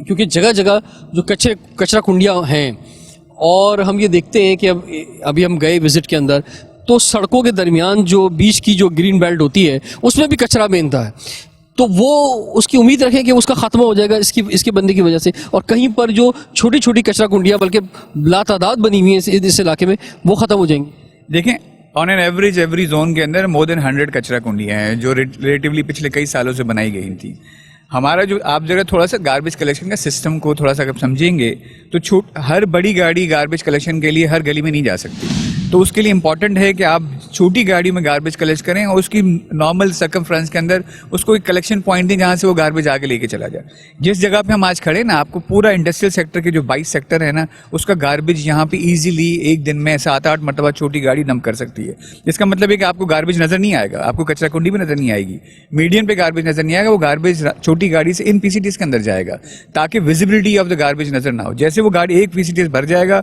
क्योंकि जगह जगह जो कचरा कुंडियाँ हैं, और हम ये देखते हैं कि अभी हम गए विजिट के अंदर, तो सड़कों के दरमियान जो बीच की जो ग्रीन बेल्ट होती है उसमें भी कचरा बेंधता है। तो वो उसकी उम्मीद रखें कि उसका खात्मा हो जाएगा इसके बनने की वजह से। और कहीं पर जो छोटी छोटी कचरा कुंडियाँ बल्कि लातादाद बनी हुई हैं इस इलाके में, वो ख़त्म हो जाएंगी। देखें, on an average every zone के अंदर मोर देन 100 कचरा कुंडियाँ हैं जो रिलेटिवली पिछले कई सालों से बनाई गई थी। हमारा जो आप जगह थोड़ा सा गार्बेज कलेक्शन का सिस्टम को थोड़ा सा अगर समझेंगे तो हर बड़ी गाड़ी गार्बेज कलेक्शन के लिए हर गली में नहीं जा सकती। तो उसके लिए इंपॉर्टेंट है कि आप छोटी गाड़ी में गार्बेज कलेक्ट करें और उसकी नॉर्मल सर्कमफ्रेंस के अंदर उसको एक कलेक्शन पॉइंट दें जहाँ से वो गार्बेज आगे लेके चला जाए। जिस जगह पे हम आज खड़े ना, आपको पूरा इंडस्ट्रियल सेक्टर के जो 22 सेक्टर है ना, उसका गार्बेज यहाँ पे इजीली एक दिन में 7-8 मरतबा छोटी गाड़ी डंप कर सकती है। इसका मतलब है कि आपको गार्बेज नजर नहीं आएगा, आपको कचरा कुंडी भी नजर नहीं आएगी, मीडियम पे गार्बेज नजर नहीं आएगा, वो गार्बेज छोटी गाड़ी से इन PCTS के अंदर जाएगा ताकि विजिबिलिटी ऑफ द गार्बेज नजर ना हो। जैसे वो गाड़ी एक PCTS भर जाएगा,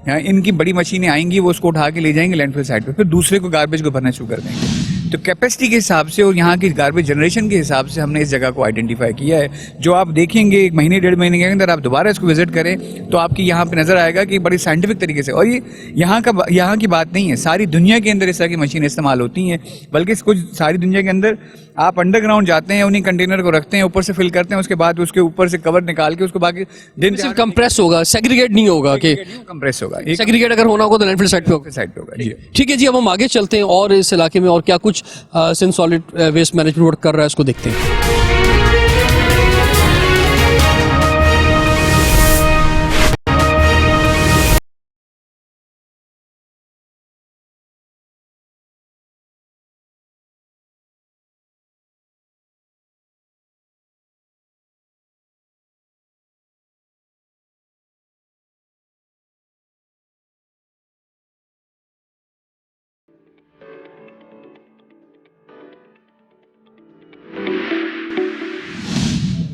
इनकी बड़ी मशीनें आएंगी, वो उसको उठा के ले जाएंगे लैंडफिल साइड पे, फिर दूसरे को गार्बेज को भरना शुरू कर देंगे। तो कैपेसिटी के हिसाब से और यहाँ की गार्बेज जनरेशन के हिसाब से हमने इस जगह को आइडेंटिफाई किया है। जो आप देखेंगे 1 महीने 1.5 महीने के अंदर आप दोबारा इसको विजिट करें तो आपकी यहाँ पे नजर आएगा कि बड़ी साइंटिफिक तरीके से, और ये यहाँ की बात नहीं है, सारी दुनिया के अंदर इस तरह की मशीनें इस्तेमाल होती हैं। बल्कि कुछ सारी दुनिया के अंदर आप अंडरग्राउंड जाते हैं, उन्हीं कंटेनर को रखते हैं, ऊपर से फिल करते हैं, उसके बाद उसके ऊपर से कवर निकाल के उसको बाकी दिन सिर्फ कंप्रेस होगा, सेग्रीगेट नहीं होगा कि कंप्रेस होगा। सेग्रीगेट अगर होना होगा तो लैंडफिल साइड पे होगा। जी ठीक है जी, अब हम आगे चलते हैं और इस इलाके में और क्या कुछ Sindh solid waste management board कर रहा है उसको देखते हैं।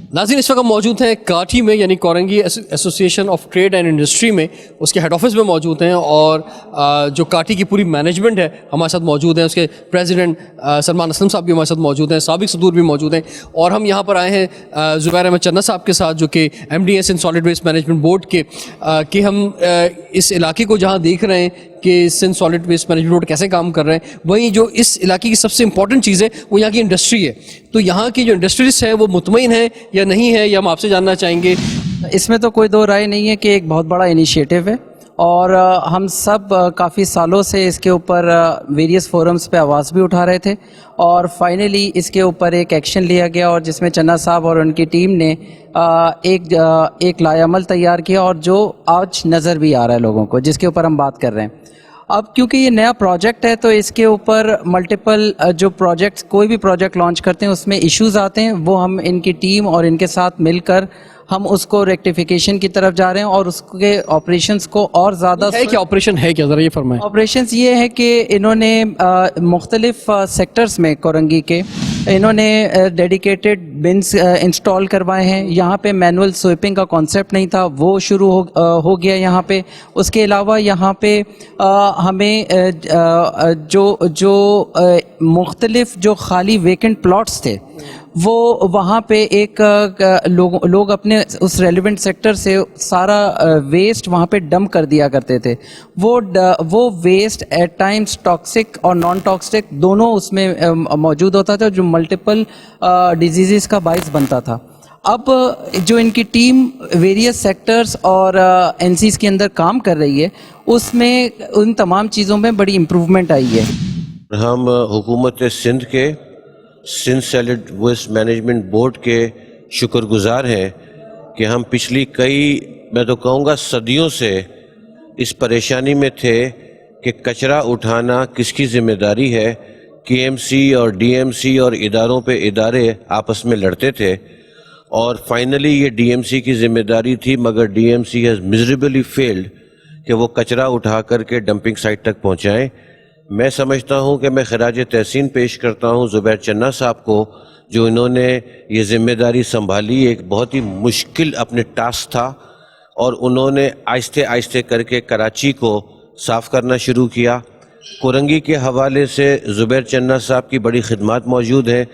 नाज़रीन, इस वक्त हम मौजूद हैं काठी में, यानी Korangi association of trade and industry में, उसके हेड ऑफिस में मौजूद हैं। और जो काठी की पूरी मैनेजमेंट है हमारे साथ मौजूद है, उसके प्रेसिडेंट सलमान असलम साहब भी हमारे साथ मौजूद हैं, साबिक सदूर भी मौजूद हैं। और हम यहाँ पर आए हैं ज़ुबैर अहमद चन्ना साहब के साथ, जो कि MD हैं सॉलिड वेस्ट मैनेजमेंट बोर्ड के, कि हम इस इलाके को जहाँ देख रहे हैं कि Sindh solid waste management board कैसे काम कर रहे हैं, वहीं जो इस इलाके की सबसे इंपॉर्टेंट चीज़ है वो यहाँ की इंडस्ट्री है। तो यहाँ की जो इंडस्ट्रीज है वो मुतमईन है या नहीं है, ये हम आपसे जानना चाहेंगे। इसमें तो कोई दो राय नहीं है कि एक बहुत बड़ा इनिशिएटिव है और हम सब काफ़ी सालों से इसके ऊपर वेरियस फोरम्स पे आवाज़ भी उठा रहे थे और फाइनली इसके ऊपर एक एक्शन लिया गया और जिसमें चन्ना साहब और उनकी टीम ने एक लायामल तैयार किया और जो आज नज़र भी आ रहा है लोगों को, जिसके ऊपर हम बात कर रहे हैं। अब क्योंकि ये नया प्रोजेक्ट है तो इसके ऊपर मल्टीपल जो प्रोजेक्ट्स, कोई भी प्रोजेक्ट लॉन्च करते हैं उसमें इश्यूज आते हैं, वो हम इनकी टीम और इनके साथ मिलकर हम उसको रेक्टिफिकेशन की तरफ जा रहे हैं और उसके ऑपरेशंस को और ज़्यादा है क्या ऑपरेशन है क्या, ज़रा ये फरमाएं। ऑपरेशंस ये है कि इन्होंने मुख्तलिफ सेक्टर्स में कोरंगी के इन्होंने डेडिकेटेड बिन्स इंस्टॉल करवाए हैं। यहाँ पे मैनुअल स्वीपिंग का कॉन्सेप्ट नहीं था, वो शुरू हो गया यहाँ पे। उसके अलावा यहाँ पे हमें जो मुख्तलिफ जो खाली वेकेंट प्लॉट्स थे वो वहाँ पे एक लोग अपने उस रेलिवेंट सेक्टर से सारा वेस्ट वहाँ पे डंप कर दिया करते थे। वो वेस्ट एट टाइम्स टॉक्सिक और नॉन टॉक्सिक दोनों उसमें मौजूद होता था, जो मल्टीपल डिजीज़ का बाइस बनता था। अब जो इनकी टीम वेरियस सेक्टर्स और एनसीज के अंदर काम कर रही है, उसमें उन तमाम चीज़ों में बड़ी इम्प्रूवमेंट आई है। हम हुकूमत सिंध के Sindh solid waste management board के शुक्रगुजार हैं कि हम पिछली मैं तो कहूँगा सदियों से इस परेशानी में थे कि कचरा उठाना किसकी ज़िम्मेदारी है। केएमसी और डीएमसी और इदारे आपस में लड़ते थे और फाइनली ये डीएमसी की ज़िम्मेदारी थी, मगर डीएमसी हैज़ मिजरेबली फेल्ड कि वो कचरा उठा करके डंपिंग साइट तक पहुँचाएँ। मैं समझता हूं कि मैं खराज तहसीन पेश करता हूं ज़ुबैर चन्ना साहब को, जो इन्होंने ये ज़िम्मेदारी संभाली। एक बहुत ही मुश्किल अपने टास्क था और उन्होंने आहिस्ते आहिस्ते करके कराची को साफ़ करना शुरू किया। कोरंगी के हवाले से ज़ुबैर चन्ना साहब की बड़ी खिदमत मौजूद हैं।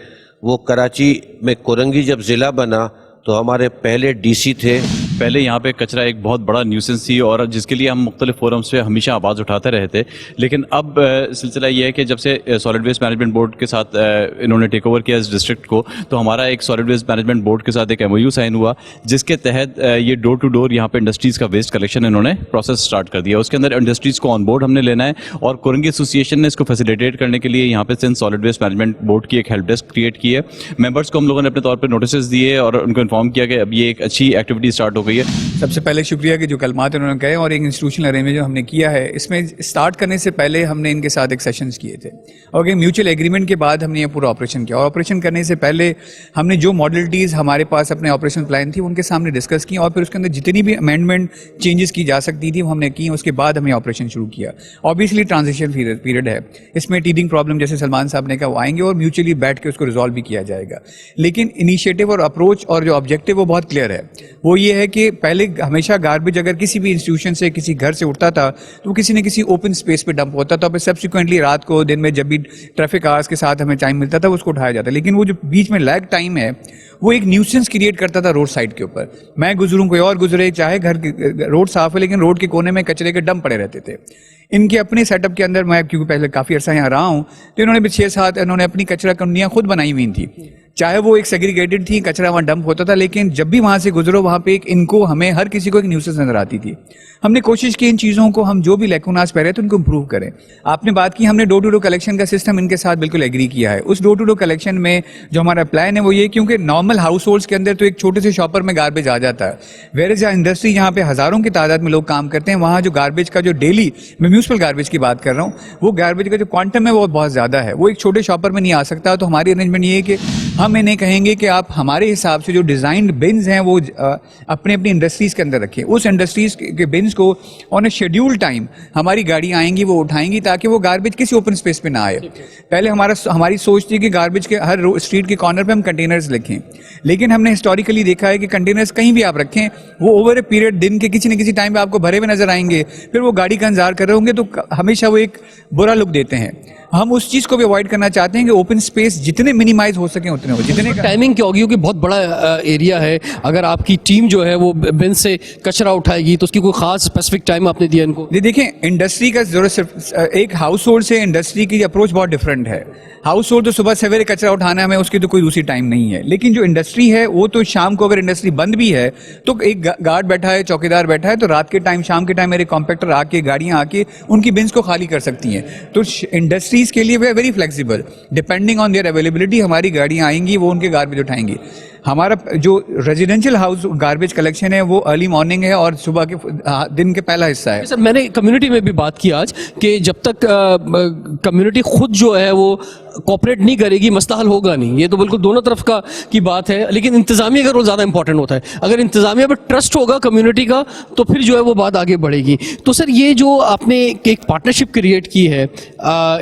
वो कराची में कोरंगी जब ज़िला बना तो हमारे पहले डीसी थे। पहले यहाँ पे कचरा एक बहुत बड़ा न्यूसेंस थी और जिसके लिए हम मुख्तलिफ फोरम्स पे हमेशा आवाज़ उठाते रहे थे, लेकिन अब सिलसिला ये है कि जब से सॉलिड वेस्ट मैनेजमेंट बोर्ड के साथ इन्होंने टेक ओवर किया इस डिस्ट्रिक्ट को, तो हमारा एक सॉलिड वेस्ट मैनेजमेंट बोर्ड के साथ एक MOU साइन हुआ, जिसके तहत ये डोर टू डोर यहाँ पे इंडस्ट्रीज़ का वेस्ट कलेक्शन इन्होंने प्रोसेस स्टार्ट कर दिया। उसके अंदर इंडस्ट्रीज़ को ऑन बोर्ड हमने लेना है और कोरंगी एसोसिएशन ने इसको फैसिलिटेट करने के लिए यहाँ पे Sindh solid waste management board की एक हेल्प डेस्क क्रिएट की है। मेंबर्स को हम लोगों ने अपने तौर पर नोटिस दिए और उनको इन्फॉर्म किया कि अब ये एक अच्छी एक्टिविटी स्टार्ट हो गई है। सबसे पहले शुक्रिया कि जो कलमात उन्होंने कहे और एक इंस्टीट्यूशनल अरेंजमेंट जो हमने किया है, इसमें स्टार्ट करने से पहले हमने इनके साथ एक सेशंस किए थे और एक म्यूचुअल एग्रीमेंट के बाद हमने ये पूरा ऑपरेशन किया। और ऑपरेशन करने से पहले हमने जो मॉडलिटीज़ हमारे पास अपने ऑपरेशन प्लान थी उनके सामने डिस्कस की और फिर उसके अंदर जितनी भी अमेंडमेंट चेंजेस की जा सकती थी वो हमने की। उसके बाद हमने ऑपरेशन शुरू किया। ऑब्वियसली ट्रांजिशन पीरियड है, इसमें टीथिंग प्रॉब्लम जैसे सलमान साहब ने कहा वो आएंगे और म्यूचुअली बैठ के उसको रिजॉल्व भी किया जाएगा। लेकिन इनिशिएटिव और अप्रोच और जो ऑब्जेक्टिव वो बहुत क्लियर है। वो ये है कि पहले हमेशा गार्बेज अगर किसी भी इंस्टीट्यूशन से किसी घर से उठता था तो वो किसी न किसी ओपन स्पेस पे डंप होता था, फिर सब्सिक्वेंटली रात को दिन में जब भी ट्रैफिक आवर्स के साथ हमें टाइम मिलता था उसको उठाया जाता। लेकिन वो जो बीच में लैग टाइम है वो एक न्यूसेंस क्रिएट करता था रोड साइड के ऊपर। मैं गुजरूं, कोई और गुजरे, चाहे घर रोड साफ है लेकिन रोड के कोने में कचरे के डंप पड़े रहते थे। इनके अपने सेटअप के अंदर, मैं क्योंकि पहले काफ़ी अर्सा यहाँ रहा हूँ, तो इन्होंने भी 6-7 इन्होंने अपनी कचरा कुंडियाँ खुद बनाई हुई थी। चाहे वो एक सेग्रीगेटेड थी, कचरा वहाँ डंप होता था, लेकिन जब भी वहाँ से गुजरो वहाँ पे एक इनको हमें हर किसी को एक न्यूसेंस नजर आती थी। हमने कोशिश की इन चीज़ों को हम जो भी लेकुनास पे रहे तो उनको इम्प्रूव करें। आपने बात की, हमने डोर टू डोर कलेक्शन का सिस्टम इनके साथ बिल्कुल एग्री किया है। उस डोर टू डोर कलेक्शन में जो हमारा प्लान है वो ये, क्योंकि नॉर्मल हाउस होल्ड्स के अंदर तो एक छोटे से शॉपर में गार्बेज आ जाता है, वेयर जहाँ इंडस्ट्री जहाँ पे हज़ारों की तादाद में लोग काम करते हैं, वहाँ जो गार्बेज का जो डेली, मैं म्यूनिसिपल गार्बेज की बात कर रहा हूँ, वो गार्बेज का जो क्वांटम है वो बहुत ज़्यादा है, वो एक छोटे शॉपर में नहीं आ सकता। तो हमारी अरेंजमेंट ये है कि हम इन्हें कहेंगे कि आप हमारे हिसाब से जो डिज़ाइंड बिन्स हैं वो अपने अपनी इंडस्ट्रीज़ के अंदर रखें। उस इंडस्ट्रीज़ के बिन्स को ऑन ए शेड्यूल टाइम हमारी गाड़ी आएंगी, वो उठाएंगी, ताकि वो गार्बेज किसी ओपन स्पेस पे ना आए। पहले हमारी सोच थी कि गार्बेज के हर स्ट्रीट के कॉर्नर पे हम कंटेनर्स रखें, लेकिन हमने हिस्टोरिकली देखा है कि कंटेनर्स कहीं भी आप रखें वो ओवर ए पीरियड दिन के किसी न किसी टाइम पे आपको भरे हुए नजर आएंगे, फिर वो गाड़ी का इंतजार कर रहे होंगे तो हमेशा वो एक बुरा लुक देते हैं। हम उस चीज़ को भी अवॉइड करना चाहते हैं कि ओपन स्पेस जितने मिनिमाइज हो सके उतने हो, जितने टाइमिंग क्या होगी, क्योंकि बहुत बड़ा एरिया है, अगर आपकी टीम जो है वो बिन से कचरा उठाएगी तो उसकी कोई खास स्पेसिफिक टाइम आपने दिया इनको? देखिए, इंडस्ट्री का जरूरत सिर्फ एक हाउस होल्ड से इंडस्ट्री की अप्रोच बहुत डिफरेंट है। हाउस होल्ड तो सुबह सवेरे कचरा उठाना है, उसकी तो कोई दूसरी टाइम नहीं है, लेकिन जो इंडस्ट्री है वो तो शाम को, अगर इंडस्ट्री बंद भी है तो एक गार्ड बैठा है, चौकीदार बैठा है, तो रात के टाइम, शाम के टाइम मेरे कॉम्पैक्टर आके, गाड़ियां आके उनकी बिन्स को खाली कर सकती हैं। तो इंडस्ट्रीज के लिए we are very flexible, depending on their availability हमारी गाड़ियां आएंगी, वो उनके गार्बेज उठाएंगी। हमारा जो रेजिडेंशियल हाउस गार्बेज कलेक्शन है वो अर्ली मॉर्निंग है और सुबह के दिन के पहला हिस्सा है। सर, मैंने कम्युनिटी में भी बात की आज कि जब तक कम्युनिटी खुद जो है वो कोऑपरेट नहीं करेगी, मसला हल होगा नहीं। ये तो बिल्कुल दोनों तरफ की बात है, लेकिन इंतजामिया का रोल ज़्यादा इंपॉर्टेंट होता है। अगर इंतजामिया पर ट्रस्ट होगा कम्युनिटी का तो फिर जो है वो बात आगे बढ़ेगी। तो सर, ये जो आपने एक पार्टनरशिप क्रिएट की है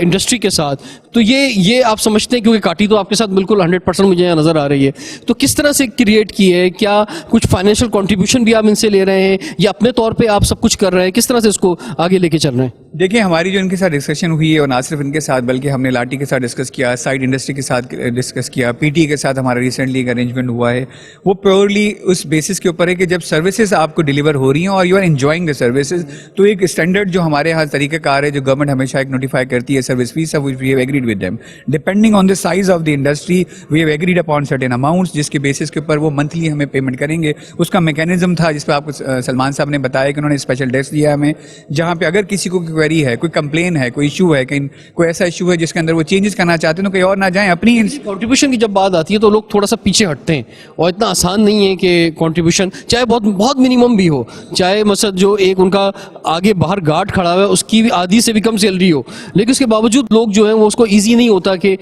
इंडस्ट्री के साथ, तो ये आप समझते हैं, क्योंकि काटी तो आपके साथ बिल्कुल 100% मुझे यहाँ नज़र आ रही है, तो किस तरह से क्रिएट की है? क्या कुछ फाइनेंशियल कंट्रीब्यूशन भी आप इनसे ले रहे हैं या अपने तौर पे आप सब कुछ कर रहे हैं? किस तरह से इसको आगे लेके चल रहे हैं? देखिए, हमारी जो इनके साथ डिस्कशन हुई है, और ना सिर्फ इनके साथ बल्कि हमने लाटी के साथ डिस्कस किया, साइड इंडस्ट्री के साथ डिस्कस किया, पीटी के साथ हमारा रिसेंटली एक अरेंजमेंट हुआ है, वो प्योरली उस बेसिस के ऊपर है कि जब सर्विसेज आपको डिलीवर हो रही हैं और you are enjoying the services, तो एक स्टैंडर्ड जो हमारे यहाँ तरीक़ाकार है, जो गवर्नमेंट हमेशा एक नोटिफाई करती है, service fee of which we have agreed with them, depending on the size of the industry we have agreed upon certain amounts, जिसके बेसिस के ऊपर वो मंथली हमें पेमेंट करेंगे। उसका मैकेनिज्म था जिस पर आपको सलमान साहब ने बताया कि उन्होंने स्पेशल डेस्क दिया हमें, जहाँ पे अगर किसी को क्वेरी है, कोई कंप्लेन है, कोई इशू है, कहीं कोई ऐसा इशू है जिसके अंदर वो चेंजेस करना चाहते हैं तो कहीं और ना जाएं, अपनी कंट्रीब्यूशन की जब बात आती है तो लोग थोड़ा सा पीछे हटते हैं, और इतना आसान नहीं है कि कंट्रीब्यूशन चाहे बहुत बहुत मिनिमम भी हो, चाहे मतलब जो एक उनका आगे बाहर गार्ड खड़ा हुआ है उसकी भी आधी से भी कम सैलरी हो, लेकिन उसके बावजूद लोग जो हैं वो उसको ईजी नहीं होता कि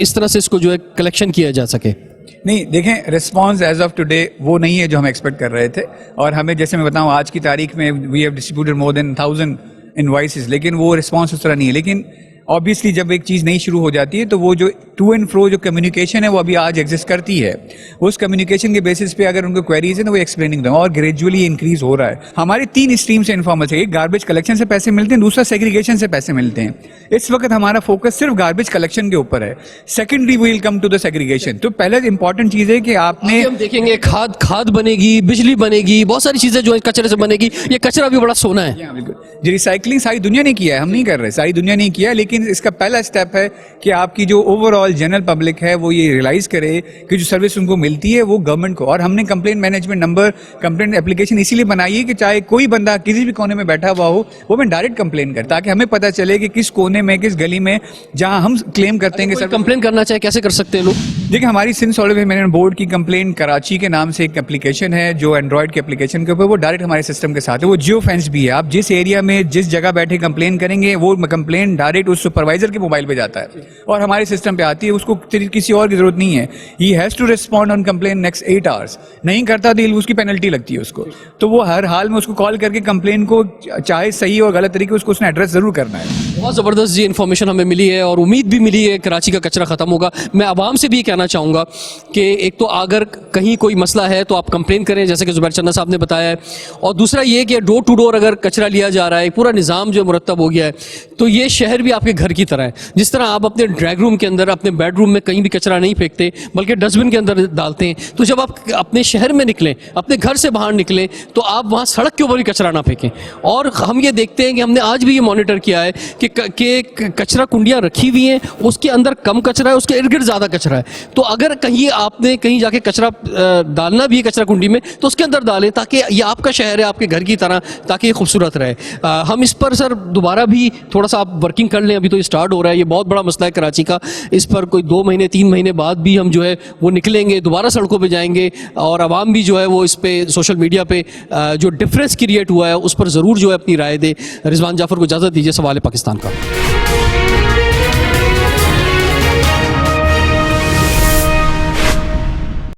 इस तरह से इसको जो है कलेक्शन किया जा सके। नहीं, देखें, रिस्पांस एज ऑफ टुडे वो नहीं है जो हम एक्सपेक्ट कर रहे थे, और हमें, जैसे मैं बताऊं, आज की तारीख में we have distributed more than 1000 invoices, लेकिन वो रिस्पांस उस तरह नहीं है। लेकिन ऑब्वियसली जब एक चीज़ नई शुरू हो जाती है तो वो जो टू एंड फ्रो जो कम्युनिकेशन है वो अभी आज एग्जिस्ट करती है, उस कम्युनिकेशन के बेसिस पे अगर उनको क्वेरीज है तो वो एक्सप्लेनिंग दें, और ग्रेजुअली इंक्रीज हो रहा है। हमारी 3 स्ट्रीम से इन्फॉर्मल है, एक गार्बेज कलेक्शन से पैसे मिलते हैं, दूसरा सेग्रीगेशन से पैसे मिलते हैं। इस वक्त हमारा फोकस सिर्फ गार्बेज कलेक्शन के ऊपर है, secondary will come to the segregation. तो पहले इंपॉर्टेंट चीज़ है कि आपने, हम देखेंगे खाद बनेगी, बिजली बनेगी, बहुत सारी चीज़ें जो है कचरे से बनेगी। ये कचरा भी बड़ा सोना है। बिल्कुल, जो रिसाइकलिंग सारी दुनिया ने किया है, हम नहीं कर रहे, सारी दुनिया नहीं किया, लेकिन इसका पहला स्टेप है कि आपकी जो ओवरऑल जनरल पब्लिक है वो ये रियलाइज करे कि जो सर्विस उनको मिलती है वो गवर्नमेंट को, और हमने complaint management number, complaint application इसीलिए बनाई है कि चाहे कोई बंदा किसी भी कोने में बैठा हुआ हो वो मैं डायरेक्ट कंप्लेन करे, ताकि हमें पता चले कि किस कोने में, किस गली में जहां हम क्लेम करते हैं कि सर कंप्लेन करना चाहे कैसे कर सकते हैं लोग। देखिए, हमारी Sindh solid waste management board की कंप्लेंट कराची के नाम से एक एप्लीकेशन है जो एंड्रॉइड के एप्लीकेशन के ऊपर, वो डायरेक्ट हमारे सिस्टम के साथ है, वो जियो फेंस भी है। आप जिस एरिया में जिस जगह बैठे कंप्लेन करेंगे वो कंप्लेन डायरेक्ट उस सुपरवाइजर के मोबाइल पे जाता है और हमारे सिस्टम पे आती है, उसको किसी और की जरूरत नहीं है। He has to respond on complain next 8 hours, नहीं करता तो उसकी पेनल्टी लगती है उसको, तो वो हर हाल में उसको कॉल करके कंप्लेन को चाहे सही और गलत तरीके उसको उसने एड्रेस जरूर करना है। बहुत ज़बरदस्त जी इन्फॉर्मेशन हमें मिली है और उम्मीद भी मिली है कराची का कचरा ख़त्म होगा। मैं आवाम से भी कहना चाहूँगा कि एक तो अगर कहीं कोई मसला है तो आप कंप्लेन करें, जैसे कि जुबैर चन्ना साहब ने बताया है, और दूसरा ये कि डोर टू डोर अगर कचरा लिया जा रहा है, पूरा निज़ाम जो मुरतब हो गया है, तो ये शहर भी आपके घर की तरह है। जिस तरह आप अपने ड्रैग रूम के अंदर, अपने बेडरूम में कहीं भी कचरा नहीं फेंकते बल्कि डस्टबिन के अंदर डालते हैं, तो जब आप अपने शहर में निकलें, अपने घर से बाहर निकलें, तो आप वहाँ सड़क के ऊपर भी कचरा ना फेंकें। और हम ये देखते हैं कि हमने आज भी ये मॉनिटर किया है कि कचरा कुंडियाँ रखी हुई हैं, उसके अंदर कम कचरा है, उसके इर्द गिर्द ज़्यादा कचरा है। तो अगर कहीं आपने कहीं जाके कचरा डालना भी है कचरा कुंडी में, तो उसके अंदर डालें ताकि ये आपका शहर है, आपके घर की तरह, ताकि ये खूबसूरत रहे। हम इस पर सर दोबारा भी थोड़ा सा आप वर्किंग कर लें, अभी तो ये स्टार्ट हो रहा है, ये बहुत बड़ा मसला है कराची का। इस पर कोई 2 महीने 3 महीने बाद भी हम जो है वो निकलेंगे, दोबारा सड़कों पे जाएंगे, और आवाम भी जो है वो इस पे सोशल मीडिया पे जो डिफरेंस क्रिएट हुआ है उस पर ज़रूर जो है अपनी राय दे। रिजवान जाफ़र को इजाज़त दीजिए। सवाल पाकिस्तान का।